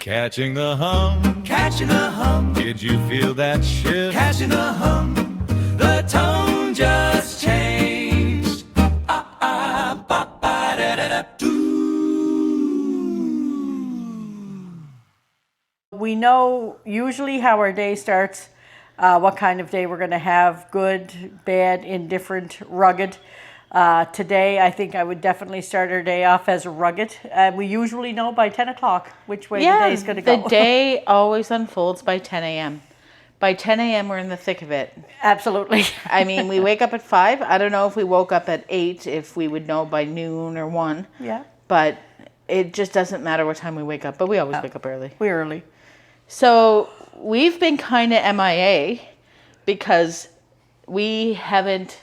Catching the hum, did you feel that shift? Catching the hum, the tone just changed. We know usually how our day starts, what kind of day we're going to have, good, bad, indifferent, rugged. Today, I think I would definitely start our day off as rugged. We usually know by 10 o'clock which way the day's going to go. The day always unfolds by 10 a.m. By 10 a.m., we're in the thick of it. Absolutely. I mean, we wake up at 5. I don't know if we woke up at 8, if we would know by noon or 1. Yeah. But it just doesn't matter what time we wake up. But we always wake up early. We're early. So we've been kind of MIA because we haven't...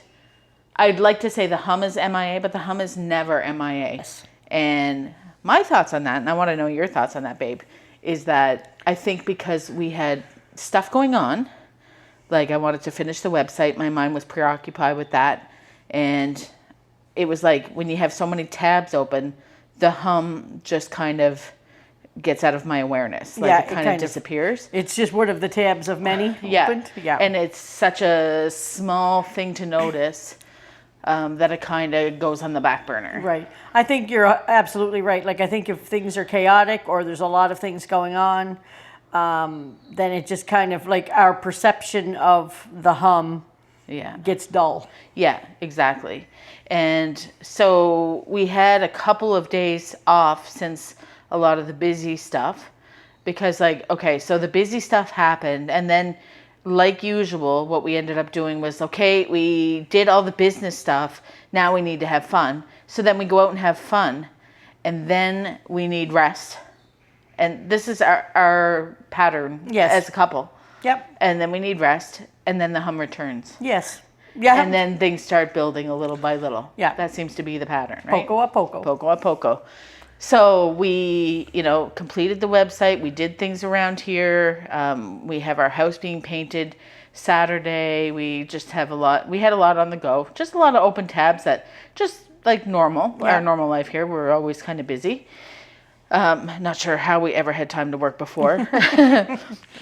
I'd like to say the hum is MIA, but the hum is never MIA. Yes. And my thoughts on that, and I want to know your thoughts on that, babe, is that I think because we had stuff going on, like I wanted to finish the website, my mind was preoccupied with that. And it was like when you have so many tabs open, the hum just kind of gets out of my awareness. Like it kind of disappears. It's just one of the tabs of many opened. Yeah. And it's such a small thing to notice. That it kind of goes on the back burner. Right. I think you're absolutely right. Like, I think if things are chaotic or there's a lot of things going on, then it just kind of, like, our perception of the hum gets dull. Yeah, exactly. And so we had a couple of days off since a lot of the busy stuff. Because, like, okay, so the busy stuff happened, and then... like usual, what we ended up doing was, okay, we did all the business stuff. Now we need to have fun. So then we go out and have fun. And then we need rest. And this is our pattern as a couple. Yep. And then we need rest. And then the hum returns. Yes. Yeah. And then things start building a little by little. Yeah. That seems to be the pattern, right? Poco a poco. Poco a poco. So we, completed the website. We did things around here. We have our house being painted Saturday. We just have we had a lot on the go. Just a lot of open tabs that just like normal, our normal life here. We're always kind of busy. Not sure how we ever had time to work before.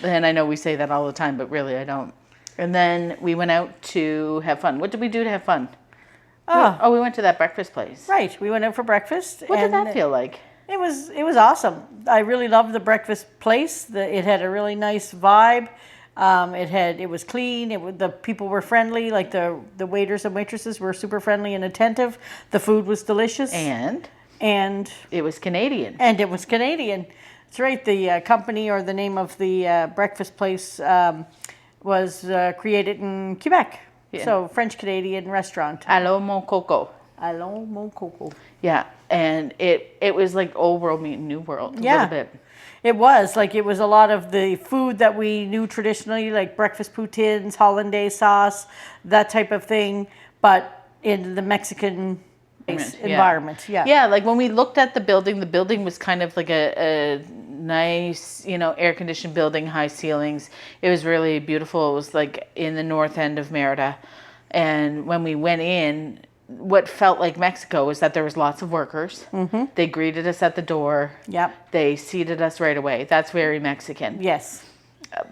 And I know we say that all the time, but really I don't. And then we went out to have fun. What did we do to have fun? Oh, we went to that breakfast place. Right. We went out for breakfast. What did that feel like? It was awesome. I really loved the breakfast place. It had a really nice vibe. It was clean. The people were friendly. Like the waiters and waitresses were super friendly and attentive. The food was delicious. And it was Canadian. That's right. The company or the name of the breakfast place was created in Quebec. Yeah. So French-Canadian restaurant. Allô Mon Coco. Allô Mon Coco. Yeah, and it was like old world meeting new world a little bit. It was. Like, it was a lot of the food that we knew traditionally, like breakfast poutines, hollandaise sauce, that type of thing, but in the Mexican environment. Yeah. Yeah, like when we looked at the building was kind of like a nice, air-conditioned building, high ceilings. It was really beautiful. It was like in the north end of Merida. And when we went in, what felt like Mexico was that there was lots of workers. Mm-hmm. They greeted us at the door. Yep. They seated us right away. That's very Mexican. Yes.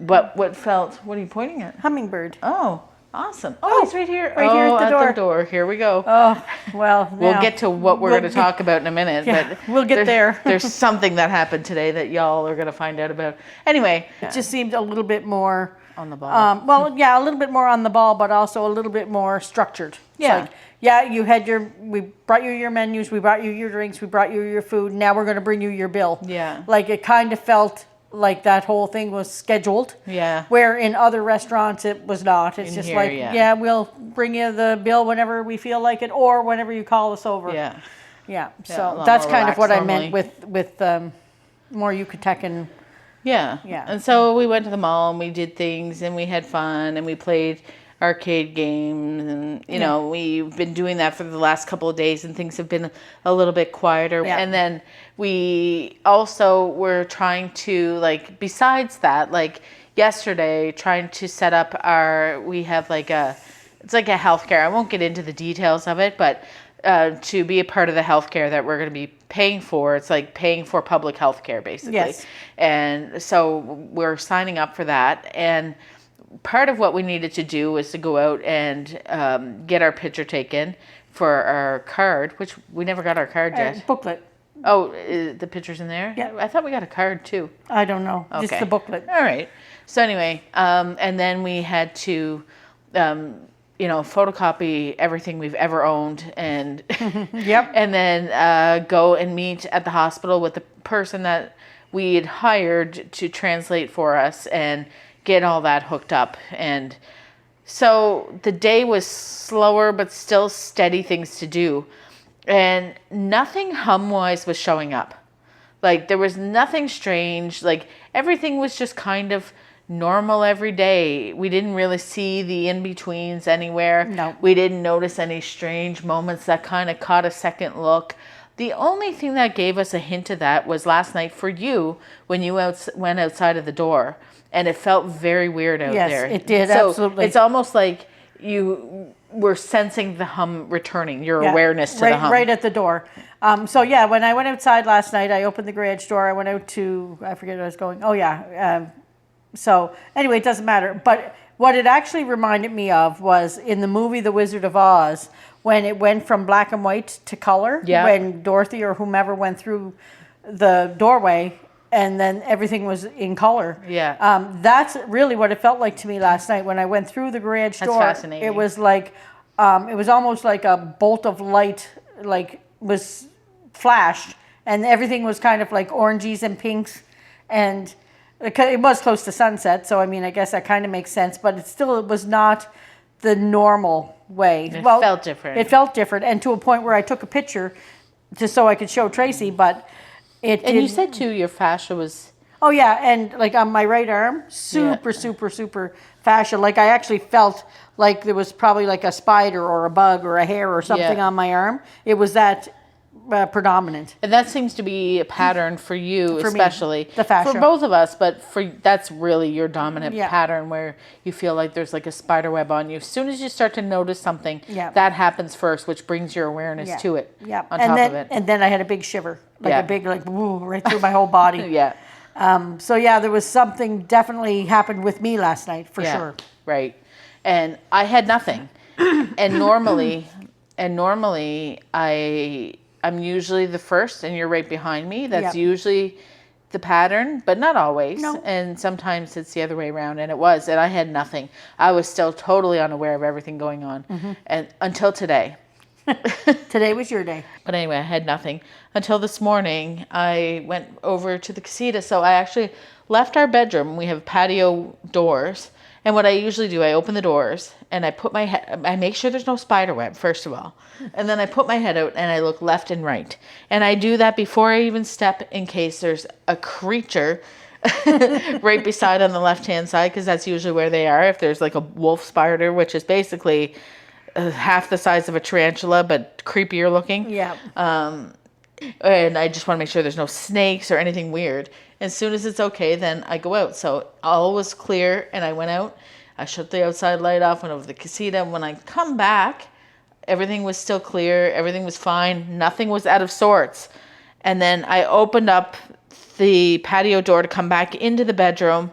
But what are you pointing at? Hummingbird. Oh, awesome. Oh, it's right here. Right here at the door. Here we go. Oh, well, we'll get to what we're going to talk about in a minute. Yeah, but we'll get there. There's something that happened today that y'all are going to find out about. Anyway. It just seemed a little bit more... on the ball. A little bit more on the ball, but also a little bit more structured. Yeah. We brought you your menus, we brought you your drinks, we brought you your food, now we're going to bring you your bill. Yeah. Like, it kind of felt like that whole thing was scheduled. Yeah. Where in other restaurants it was not. It's just here, we'll bring you the bill whenever we feel like it or whenever you call us over. Yeah. Yeah. So that's kind of what I meant with more Yucatecan. Yeah. Yeah. And so we went to the mall and we did things and we had fun and we played arcade games and we've been doing that for the last couple of days and things have been a little bit quieter. Yeah. And then we also were trying to, like, besides that, like yesterday, trying to set up we have like it's like a healthcare. I won't get into the details of it, but to be a part of the healthcare that we're going to be paying for. It's like paying for public healthcare, basically. Yes. And so we're signing up for that. And part of what we needed to do was to go out and get our picture taken for our card, which we never got our card yet. Booklet. Oh, the picture's in there? Yeah. I thought we got a card too. I don't know. Okay. Just the booklet. All right. So anyway, and then we had to, photocopy everything we've ever owned, and Yep. and then go and meet at the hospital with the person that we had hired to translate for us and get all that hooked up. And so the day was slower, but still steady things to do. And nothing hum-wise was showing up. Like, there was nothing strange. Like, everything was just kind of normal every day. We didn't really see the in-betweens anywhere. No. We didn't notice any strange moments that kind of caught a second look. The only thing that gave us a hint of that was last night for you when you went outside of the door. And it felt very weird out Yes, there. it did, So absolutely. it's almost like you were sensing the hum returning, your awareness to right, the hum. Right at the door. So yeah, when I went outside last night, I opened the garage door. I went out to, I forget where I was going. Oh yeah. So anyway, it doesn't matter. But what it actually reminded me of was in the movie The Wizard of Oz, when it went from black and white to color, Yeah. when Dorothy or whomever went through the doorway and then everything was in color. Yeah. That's really what it felt like to me last night when I went through the garage door. fascinating. It was like, it was almost like a bolt of light, like was flashed, and everything was kind of like oranges and pinks, and it was close to sunset. So I mean, I guess that kind of makes sense, but it was not the normal way. It felt different. It felt different, and to a point where I took a picture just so I could show Tracy, but it. And you didn't- said too, your fascia was. Oh yeah, and like on my right arm, super fascia. Like I actually felt like there was probably like a spider or a bug or a hair or something Yeah. on my arm. It was that predominant. And that seems to be a pattern for you, For me, especially. the fascia. For both of us, but that's really your dominant Yeah. pattern where you feel like there's like a spider web on you. As soon as you start to notice something, Yeah. that happens first, which brings your awareness Yeah. to it. Yeah. On and top then, of it. And then I had a big shiver, like Yeah. a big like woo, right through my whole body. Yeah. So yeah, there was something definitely happened with me last night for Yeah, sure. right. And I had nothing. and normally I'm usually the first and you're right behind me. That's Yep. usually the pattern, but not always. No. And sometimes it's the other way around, and it was. And I had nothing. I was still totally unaware of everything going on. Mm-hmm. And until today. Today was your day. But anyway, I had nothing until this morning. I went over to the casita. So I actually left our bedroom. We have patio doors. And what I usually do, I open the doors and I put my head, I make sure there's no spider web, first of all. And then I put my head out and I look left and right. And I do that before I even step in case there's a creature right beside on the left-hand side, because that's usually where they are. If there's like a wolf spider, which is basically half the size of a tarantula, but creepier looking. Yeah. And I just want to make sure there's no snakes or anything weird. As soon as it's okay, then I go out. So all was clear, and I went out. I shut the outside light off, went over to the casita. And when I come back, everything was still clear. Everything was fine. Nothing was out of sorts. And then I opened up the patio door to come back into the bedroom,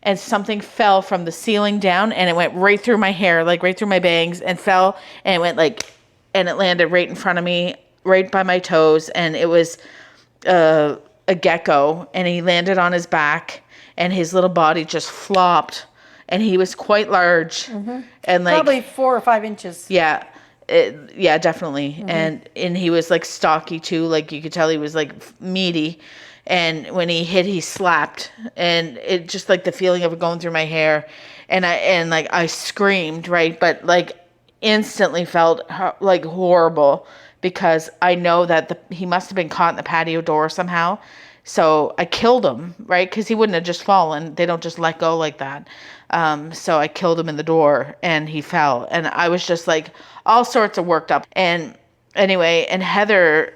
and something fell from the ceiling down, and it went right through my hair, like right through my bangs, and fell, and it went like, and it landed right in front of me, right by my toes, and it was a gecko, and he landed on his back, and his little body just flopped, and he was quite large, and like Probably 4 or 5 inches. yeah, yeah, definitely, and he was like stocky too, like you could tell he was like meaty, and when he hit, he slapped, and it just like the feeling of it going through my hair, and I screamed, right, but like instantly felt like horrible, because I know that he must have been caught in the patio door somehow. So I killed him, right? Because he wouldn't have just fallen. They don't just let go like that. So I killed him in the door, and he fell. And I was just like all sorts of worked up. And anyway, and Heather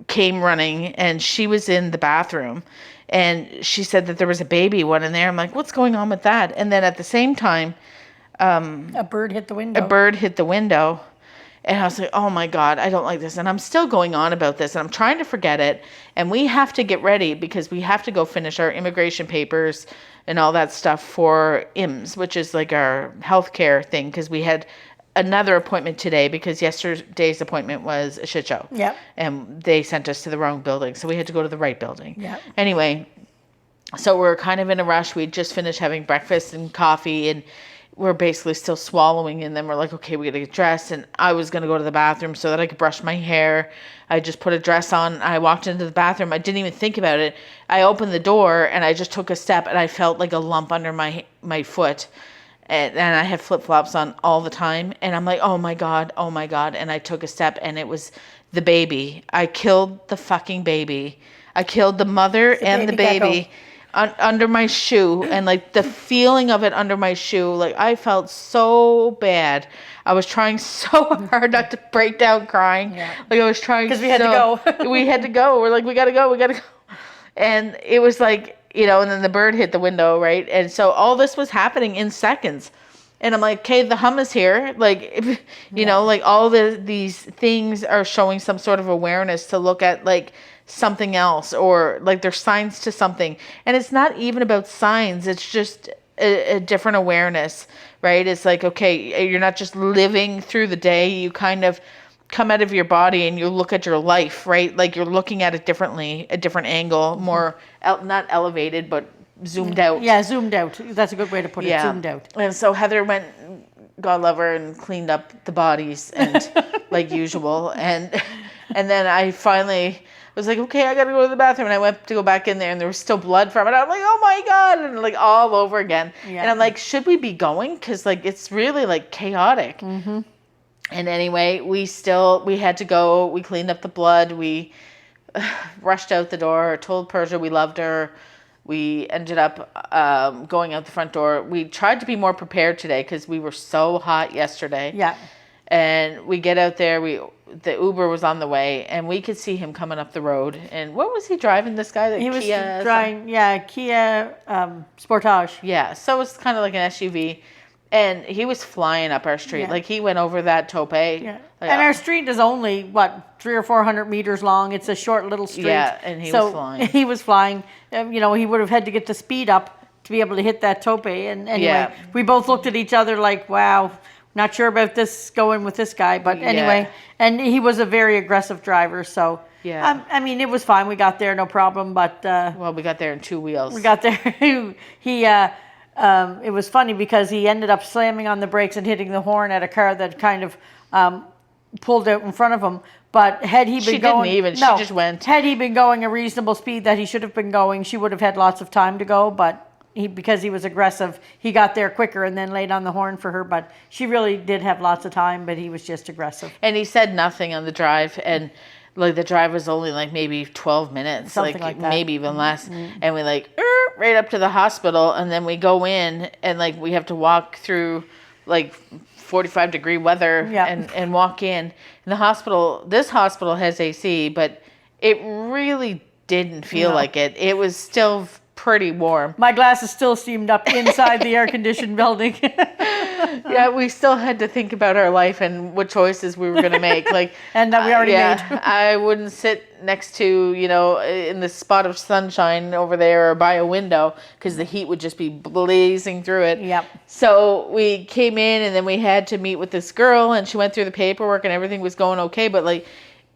came running, and she was in the bathroom. And she said that there was a baby one in there. I'm like, what's going on with that? And then at the same time, A bird hit the window. a bird hit the window, And I was like, oh my God, I don't like this. And I'm still going on about this and I'm trying to forget it. And we have to get ready because we have to go finish our immigration papers and all that stuff for IMSS, which is like our healthcare thing. Because we had another appointment today because yesterday's appointment was a shit show. Yep. And they sent us to the wrong building. So we had to go to the right building. Yep. Anyway, so we're kind of in a rush. We just finished having breakfast and coffee and we're basically still swallowing, and then we're like, okay, we gotta get dressed. And I was gonna go to the bathroom so that I could brush my hair. I just put a dress on. I walked into the bathroom. I didn't even think about it. I opened the door and I just took a step and I felt like a lump under my foot. And I have flip-flops on all the time. And I'm like, oh my God. And I took a step and it was the baby. I killed the fucking baby. I killed the mother and the baby. Under my shoe, and like the feeling of it under my shoe, like I felt so bad. I was trying so hard not to break down crying. Yeah. Like I was trying because we had to go. We had to go. We're like, we gotta go. And it was like, and then the bird hit the window, right? And so all this was happening in seconds. And I'm like, okay, the hum is here. Like, like all these things are showing some sort of awareness to look at like something else, or like there's signs to something. And it's not even about signs. It's just a different awareness, right? It's like, okay, you're not just living through the day. You kind of come out of your body and you look at your life, right? Like you're looking at it differently, a different angle, more not elevated, but zoomed out. Yeah, zoomed out. That's a good way to put it. Zoomed out. And so Heather went, God love her, and cleaned up the bodies and like usual. And then I finally was like, okay, I got to go to the bathroom. And I went to go back in there and there was still blood from it. I'm like, oh my God. And like all over again. Yeah. And I'm like, should we be going? Because like, it's really like chaotic. Mm-hmm. And anyway, we had to go. We cleaned up the blood. We rushed out the door, told Persia we loved her. We ended up going out the front door. We tried to be more prepared today because we were so hot yesterday. Yeah. And we get out there. The Uber was on the way, and we could see him coming up the road. And what was he driving? This guy? He was driving, Kia Sportage. Yeah, so it's kind of like an SUV. And he was flying up our street. Yeah. Like, he went over that tope. Yeah. Like, and our street is only, 300 or 400 meters long. It's a short little street. Yeah, and he was flying. He was flying. He would have had to get the speed up to be able to hit that tope. And anyway, we both looked at each other like, wow, not sure about this going with this guy. But anyway, and he was a very aggressive driver. So, it was fine. We got there, no problem. But we got there in two wheels. We got there. It was funny because he ended up slamming on the brakes and hitting the horn at a car that kind of pulled out in front of him. But had he been going... She just went. Had he been going a reasonable speed that he should have been going, she would have had lots of time to go. But because he was aggressive, he got there quicker and then laid on the horn for her. But she really did have lots of time, but he was just aggressive. And he said nothing on the drive. And like the drive was only like maybe 12 minutes. Something like that. Maybe even less. Mm-hmm. And we right up to the hospital, and then we go in and like we have to walk through like 45-degree weather and walk in. And the hospital, this hospital has AC, but it really didn't feel like it. It was still pretty warm. My glasses still steamed up inside the air-conditioned building. Yeah, we still had to think about our life and what choices we were going to make. Like, and that we already made. I wouldn't sit next to, in the spot of sunshine over there or by a window because the heat would just be blazing through it. Yep. So we came in and then we had to meet with this girl and she went through the paperwork and everything was going okay. But like,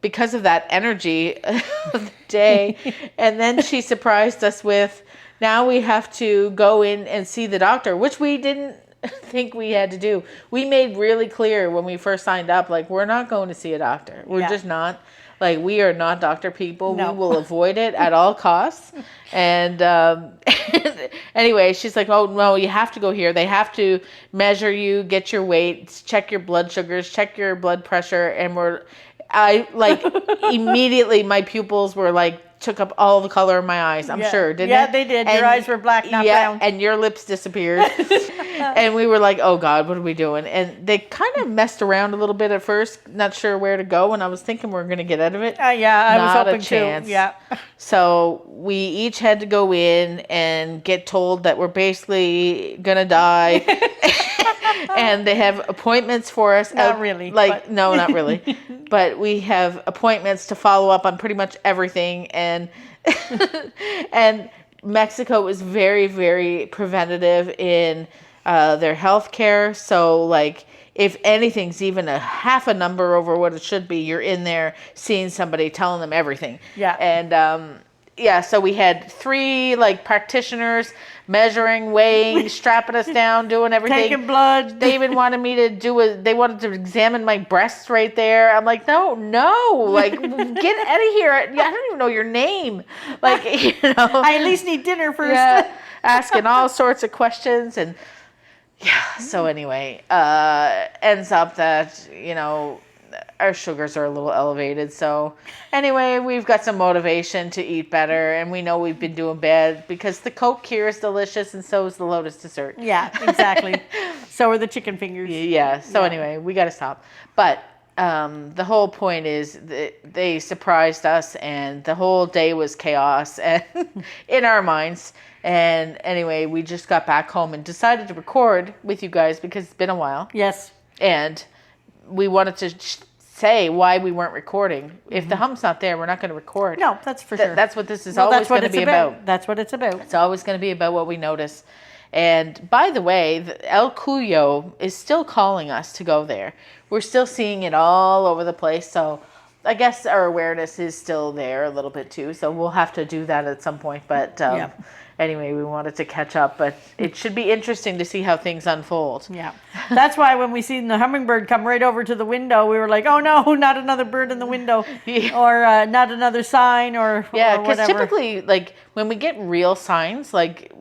because of that energy of the day, and then she surprised us with, now we have to go in and see the doctor, which we didn't think we had to do. We made really clear when we first signed up, like, we're not going to see a doctor. We're just not. Like, we are not doctor people. No. We will avoid it at all costs. And anyway, she's like, oh, no, you have to go here. They have to measure you, get your weight, check your blood sugars, check your blood pressure. And immediately my pupils were like, took up all the color in my eyes, I'm sure, didn't it? Yeah, they did. Your eyes were black, not brown. And your lips disappeared. And we were like, oh, God, what are we doing? And they kind of messed around a little bit at first, not sure where to go. And I was thinking we were going to get out of it. I was hoping too. Yeah. So we each had to go in and get told that we're basically going to die. and they have appointments for us. Not really, Like, but- no, not really. But we have appointments to follow up on pretty much everything. And, and Mexico is very, very preventative in their health care. So, like, if anything's even a half a number over what it should be, you're in there seeing somebody, telling them everything. Yeah. And, yeah, so we had 3 like practitioners measuring, weighing, strapping us down, doing everything. Taking blood. They even wanted me to they wanted to examine my breasts right there. I'm like, no, like, get out of here. I don't even know your name. Like, you know. I at least need dinner first. Yeah, asking all sorts of questions. And yeah, so anyway, ends up that, you know, our sugars are a little elevated. So anyway, we've got some motivation to eat better, and we know we've been doing bad because the Coke here is delicious, and so is the Lotus dessert. Yeah, exactly. So are the chicken fingers. Yeah. So anyway, we got to stop. But the whole point is that they surprised us, and the whole day was chaos and in our minds. And anyway, we just got back home and decided to record with you guys because it's been a while. Yes. And we wanted to say why we weren't recording. If the hum's not there, we're not going to record. No, that's for sure. That's what this is Well, always that's what going to it's be about. That's what it's about. It's always going to be about what we notice. And by the way, El Cuyo is still calling us to go there. We're still seeing it all over the place. So I guess our awareness is still there a little bit too. So we'll have to do that at some point. But anyway, we wanted to catch up. But it should be interesting to see how things unfold. Yeah. That's why when we seen the hummingbird come right over to the window, we were like, oh no, not another bird in the window. Yeah. Or not another sign or Yeah, or because whatever. typically, like, when we get real signs, like,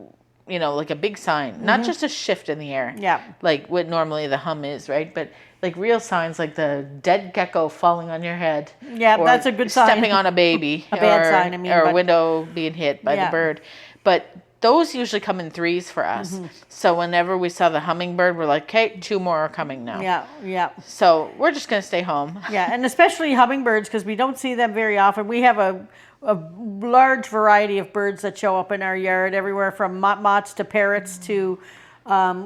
you know, like a big sign, not just a shift in the air. Yeah. Like what normally the hum is, right? But like real signs, like the dead gecko falling on your head. Yeah, or that's a good sign. Stepping on a baby. A bad sign, I mean, or a but- window being hit by the Yeah. bird. But those usually come in 3s for us. Mm-hmm. So whenever we saw the hummingbird, we're like, okay, 2 more are coming now. Yeah, yeah. So we're just going to stay home. Yeah, and especially hummingbirds because we don't see them very often. We have a large variety of birds that show up in our yard, everywhere from mots to parrots to.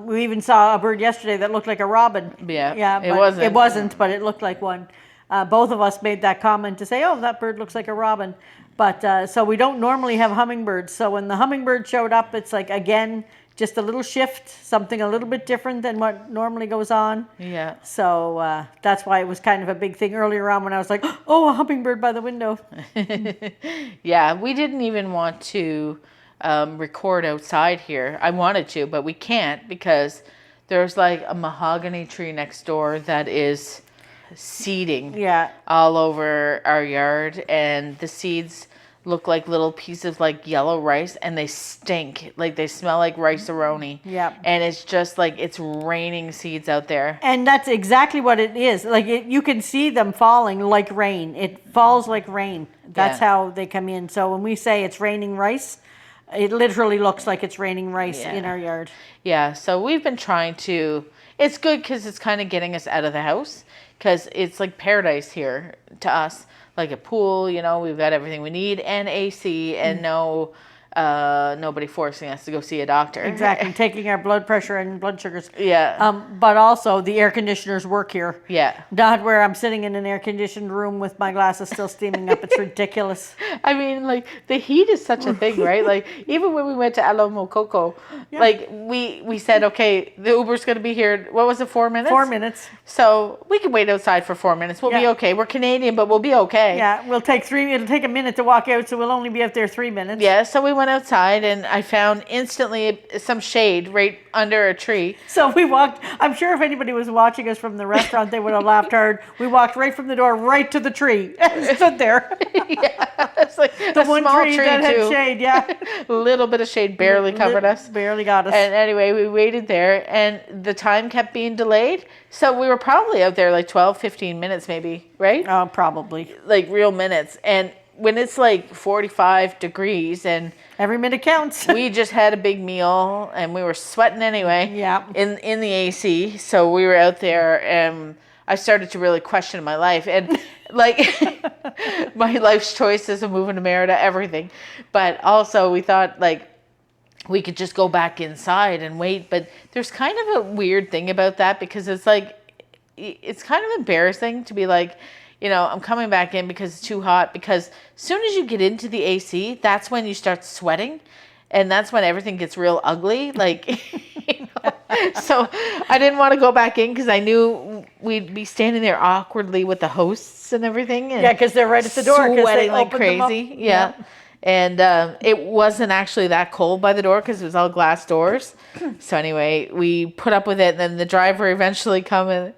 We even saw a bird yesterday that looked like a robin. Yeah, yeah, it but wasn't. It wasn't, but it looked like one. Both of us made that comment to say, "Oh, that bird looks like a robin." But so we don't normally have hummingbirds. So when the hummingbird showed up, it's like again just a little shift, something a little bit different than what normally goes on. Yeah. So that's why it was kind of a big thing earlier on when I was like, oh, a hummingbird by the window. Yeah, we didn't even want to record outside here. I wanted to, but we can't because there's like a mahogany tree next door that is seeding Yeah. all over our yard, and the seeds look like little pieces of like yellow rice, and they stink. Like they smell like rice-a-roni. Yeah. And it's just like it's raining seeds out there. And that's exactly what it is. Like you can see them falling like rain. It falls like rain. That's Yeah. how they come in. So when we say it's raining rice, it literally looks like it's raining rice Yeah. in our yard. Yeah, so we've been trying to. It's good because it's kind of getting us out of the house because it's like paradise here to us. Like a pool, you know, we've got everything we need and AC and nobody forcing us to go see a doctor. Exactly. Taking our blood pressure and blood sugars. Yeah. But also the air conditioners work here. Yeah. Not where I'm sitting in an air conditioned room with my glasses still steaming up. It's ridiculous. I mean, like the heat is such a thing, right? Like even when we went to Alamo Coco, like we said, okay, the Uber's going to be here. What was it, 4 minutes? 4 minutes. So we can wait outside for 4 minutes. We'll be Yeah. okay. We're Canadian, but we'll be okay. Yeah, it'll take a minute to walk out, so we'll only be out there 3 minutes. Yeah, so we went outside and I found instantly some shade right under a tree. So we walked, I'm sure if anybody was watching us from the restaurant, they would have laughed hard. We walked right from the door right to the tree and stood there. Yeah, it's like The a one small tree that too. had shade, yeah. A little bit of shade barely covered us. Barely got us. And anyway, we waited there and the time kept being delayed. So we were probably out there like 12, 15 minutes maybe, right? Oh, probably. Like real minutes. And when it's like 45 degrees and Every minute counts. we just had a big meal and we were sweating anyway. Yeah. In the AC. So we were out there and I started to really question my life and like my life's choices of moving to Merida, everything. But also we thought like we could just go back inside and wait. But there's kind of a weird thing about that because it's like, it's kind of embarrassing to be like, you know, I'm coming back in because it's too hot. Because as soon as you get into the AC, that's when you start sweating. And that's when everything gets real ugly. Like, you know? So I didn't want to go back in because I knew we'd be standing there awkwardly with the hosts and everything. And Yeah, because they're right at the door. 'Cause they sweating like opened them up. crazy. Yeah. And it wasn't actually that cold by the door because it was all glass doors. So anyway, we put up with it. And then the driver eventually come and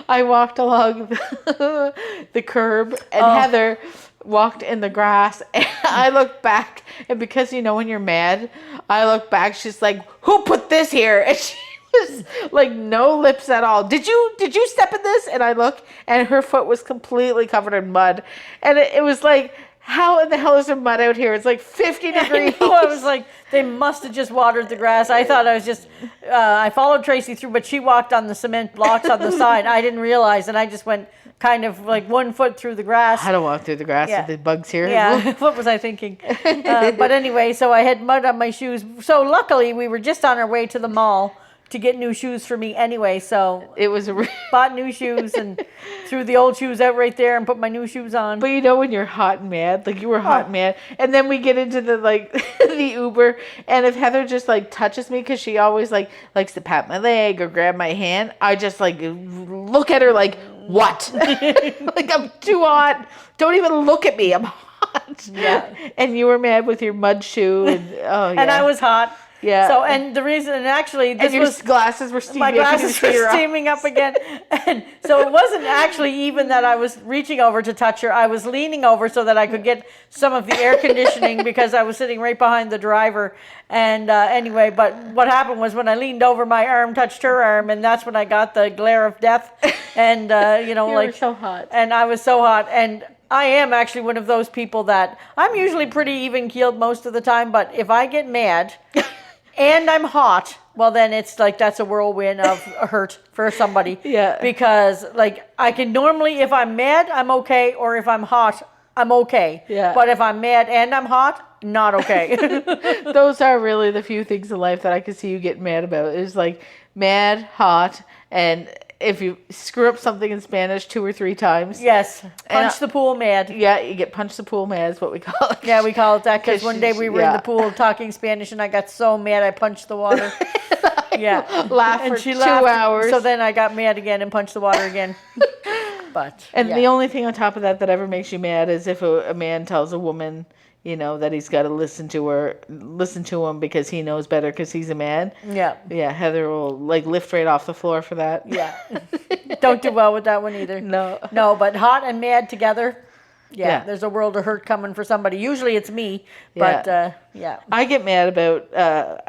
I walked along the curb and Heather walked in the grass. And I looked back, and because you know when you're mad, I look back. She's like, "Who put this here?" And she was like, no lips at all. Did you step in this? And I look, and her foot was completely covered in mud, and it was like, how in the hell is there mud out here? It's like 50 degrees. I was like, they must have just watered the grass. I thought I was just, I followed Tracy through, but she walked on the cement blocks on the side. I didn't realize, and I just went kind of like 1 foot through the grass. I don't walk through the grass with the bugs here. Yeah, what was I thinking? But anyway, so I had mud on my shoes. So luckily, we were just on our way to the mall to get new shoes for me anyway. So it was bought new shoes and threw the old shoes out right there and put my new shoes on. But you know when you're hot and mad, like you were hot and mad, and then we get into the like the Uber, and if Heather just like touches me because she always like likes to pat my leg or grab my hand, I just like look at her like, what? Like I'm too hot. Don't even look at me. I'm hot. Yeah. And you were mad with your mud shoe, and and I was hot. Yeah. So, and the reason, and actually, this and your was glasses were steaming. my glasses were steaming up again, and so it wasn't actually even that I was reaching over to touch her. I was leaning over so that I could get some of the air conditioning because I was sitting right behind the driver. And anyway, but what happened was when I leaned over, my arm touched her arm, and that's when I got the glare of death. And you know, You like were so hot. and I was so hot, and I am actually one of those people that I'm usually pretty even keeled most of the time, but if I get mad. And I'm hot, well then it's like that's a whirlwind of hurt for somebody. Yeah. Because like I can normally, if I'm mad, I'm okay, or if I'm hot, I'm okay. Yeah. But if I'm mad and I'm hot, not okay. Those are really the few things in life that I could see you getting mad about. Is like mad, hot, and if you screw up something in Spanish 2 or 3 times. Yes. Punch the pool mad. Yeah, you get punched the pool mad is what we call it. Yeah, we call it that because 'Cause one day we were in the pool talking Spanish and I got so mad I punched the water. Yeah. Laugh And for she 2 laughed, hours. So then I got mad again and punched the water again. But And yeah. the only thing on top of that that ever makes you mad is if a man tells a woman, you know, that he's got to listen to him because he knows better because he's a man. Yeah. Yeah, Heather will like lift right off the floor for that. Yeah. Don't do well with that one either. No. No, but hot and mad together. Yeah, Yeah. there's a world of hurt coming for somebody. Usually it's me, but yeah. I get mad about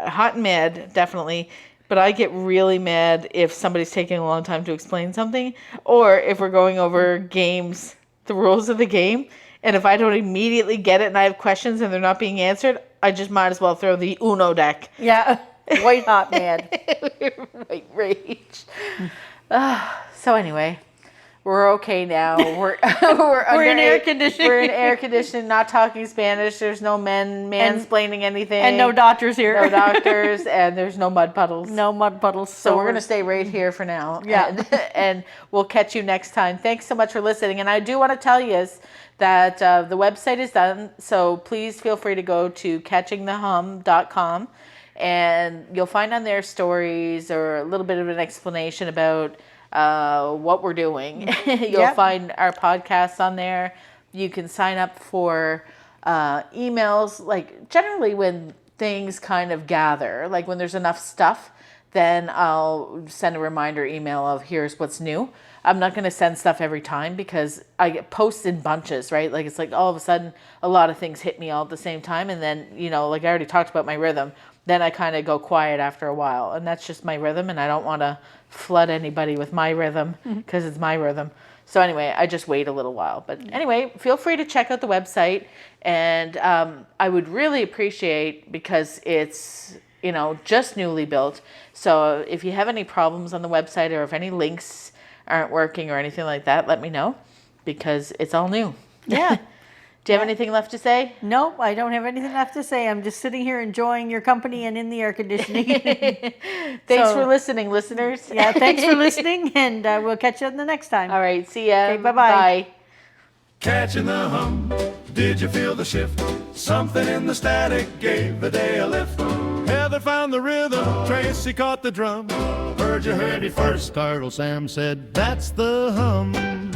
hot and mad, definitely. But I get really mad if somebody's taking a long time to explain something, or if we're going over games, the rules of the game, and if I don't immediately get it and I have questions and they're not being answered, I just might as well throw the Uno deck. Yeah, white hot mad. White rage. So anyway, we're okay now. We're in air conditioning. We're in air conditioning, not talking Spanish. There's no mansplaining anything. And no doctors here. No doctors, and there's no mud puddles. No mud puddles. So we're going to stay right here for now. Yeah. And we'll catch you next time. Thanks so much for listening. And I do want to tell you that the website is done. So please feel free to go to catchingthehum.com. And you'll find on there stories or a little bit of an explanation about what we're doing. You'll find our podcasts on there. You can sign up for emails. Like generally when things kind of gather, like when there's enough stuff, then I'll send a reminder email of here's what's new. I'm not going to send stuff every time because I get posts in bunches, right? Like it's like all of a sudden a lot of things hit me all at the same time. And then, you know, like I already talked about my rhythm, then I kind of go quiet after a while. And that's just my rhythm. And I don't want to flood anybody with my rhythm because it's my rhythm. So anyway, I just wait a little while. But anyway, feel free to check out the website. And I would really appreciate, because it's, you know, just newly built. So if you have any problems on the website or if any links aren't working or anything like that, let me know because it's all new. Yeah. Do you have anything left to say? Nope, I don't have anything left to say. I'm just sitting here enjoying your company and in the air conditioning. Thanks So- for listening, listeners. Yeah, thanks for listening, and we'll catch you the next time. All right, see ya. Okay, bye-bye. Bye. Catching the hum, did you feel the shift? Something in the static gave the day a lift. Heather found the rhythm, Tracy caught the drum. Heard you first, Carl Sam said, that's the hum.